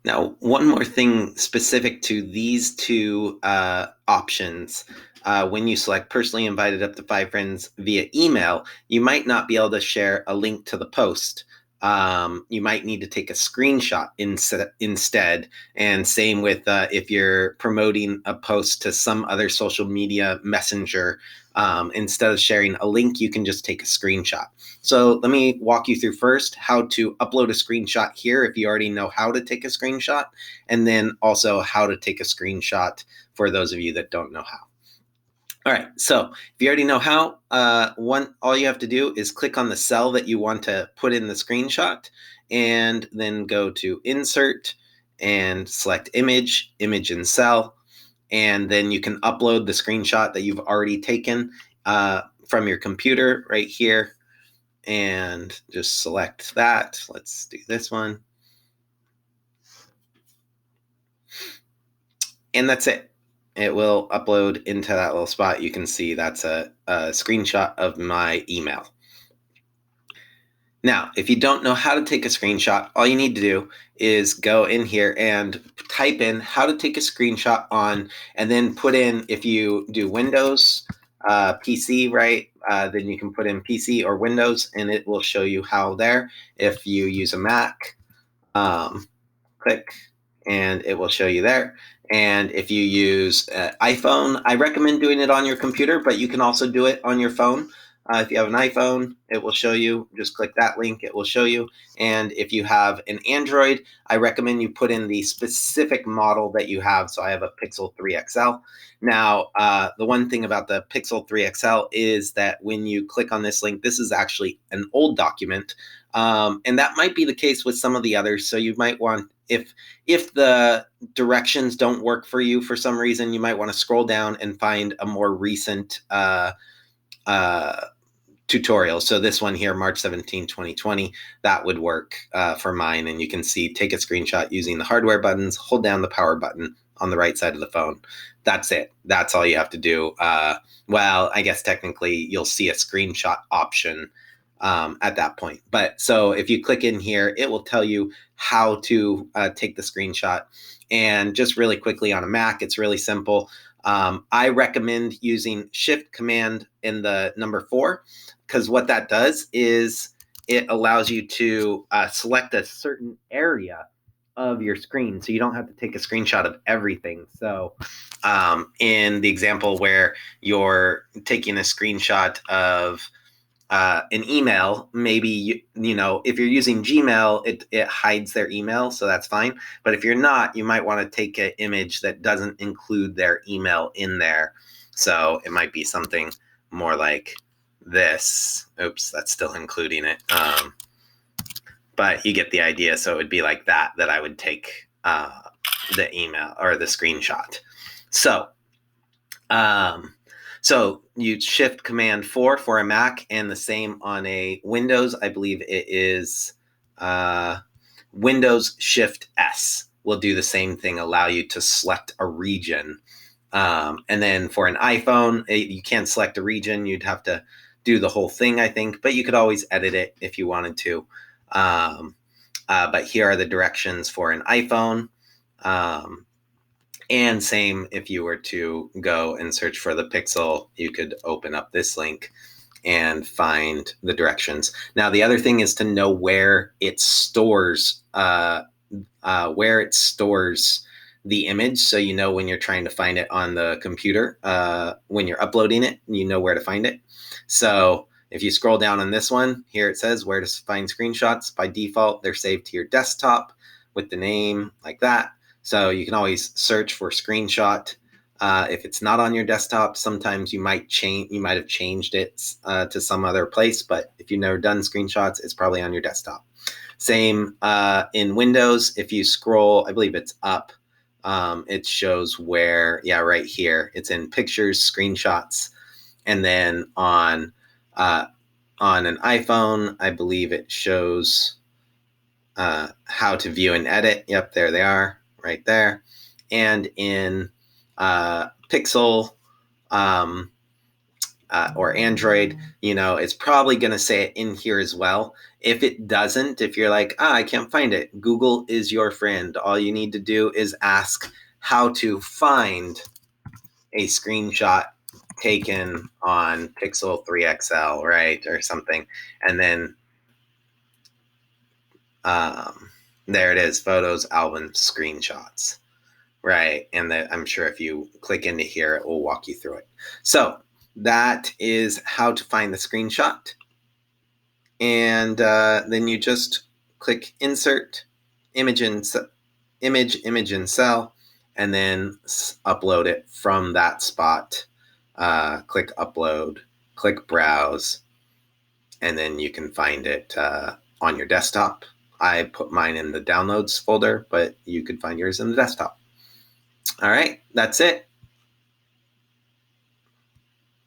Now, one more thing specific to these two options. When you select personally invited up to 5 friends via email, you might not be able to share a link to the post. You might need to take a screenshot instead. And same with if you're promoting a post to some other social media messenger, instead of sharing a link, you can just take a screenshot. So let me walk you through first how to upload a screenshot here if you already know how to take a screenshot, and then also how to take a screenshot for those of you that don't know how. All right, so if you already know how, all you have to do is click on the cell that you want to put in the screenshot, and then go to Insert and select Image, Image in Cell, and then you can upload the screenshot that you've already taken from your computer right here, and just select that. Let's do this one. And that's it. It will upload into that little spot. You can see that's a screenshot of my email. Now, if you don't know how to take a screenshot, all you need to do is go in here and type in how to take a screenshot on, and then put in, if you do Windows, PC, right? Then you can put in PC or Windows, and it will show you how there. If you use a Mac, click, and it will show you there. And if you use iPhone, I recommend doing it on your computer, but you can also do it on your phone. If you have an iPhone, it will show you. Just click that link, it will show you. And if you have an Android, I recommend you put in the specific model that you have. So I have a Pixel 3 XL. Now, the one thing about the Pixel 3 XL is that when you click on this link, this is actually an old document. And that might be the case with some of the others. So you might want, if the directions don't work for you for some reason, you might want to scroll down and find a more recent tutorial. So this one here, March 17, 2020, that would work for mine. And you can see, take a screenshot using the hardware buttons, hold down the power button on the right side of the phone. That's it. That's all you have to do. Well, I guess technically you'll see a screenshot option at that point. But so if you click in here, it will tell you how to take the screenshot. And just really quickly, on a Mac, it's really simple. I recommend using Shift Command in the number 4, because what that does is it allows you to select a certain area of your screen, so you don't have to take a screenshot of everything. So in the example where you're taking a screenshot of an email, maybe if you're using Gmail, it hides their email, so that's fine. But if you're not, you might want to take an image that doesn't include their email in there. So it might be something more like this. Oops, that's still including it. But you get the idea. So it would be like that I would take the email or the screenshot. So you Shift Command 4 for a Mac, and the same on a Windows. I believe it is Windows Shift S will do the same thing, allow you to select a region. And then for an iPhone, you can't select a region. You'd have to do the whole thing, I think, but you could always edit it if you wanted to. But here are the directions for an iPhone. And same, if you were to go and search for the Pixel, you could open up this link and find the directions. Now, the other thing is to know where it stores the image, so you know when you're trying to find it on the computer, when you're uploading it, you know where to find it. So if you scroll down on this one, here it says where to find screenshots. By default, they're saved to your desktop with the name like that. So you can always search for screenshot. If it's not on your desktop, sometimes you might have changed it to some other place, but if you've never done screenshots, it's probably on your desktop. Same in Windows. If you scroll, I believe it's up, it shows where, right here, it's in Pictures, Screenshots. And then on an iPhone, I believe it shows how to view and edit. Yep, there they are, right there. And in Pixel, or Android, it's probably going to say it in here as well. If it doesn't, if you're like, I can't find it, Google is your friend. All you need to do is ask how to find a screenshot taken on Pixel 3 XL, right, or something, and then there it is, photos, album, screenshots, right? And I'm sure if you click into here, it will walk you through it. So that is how to find the screenshot. And then you just click insert, image in cell, and then upload it from that spot. Click upload, click browse, and then you can find it on your desktop. I put mine in the downloads folder, but you could find yours in the desktop. All right, that's it.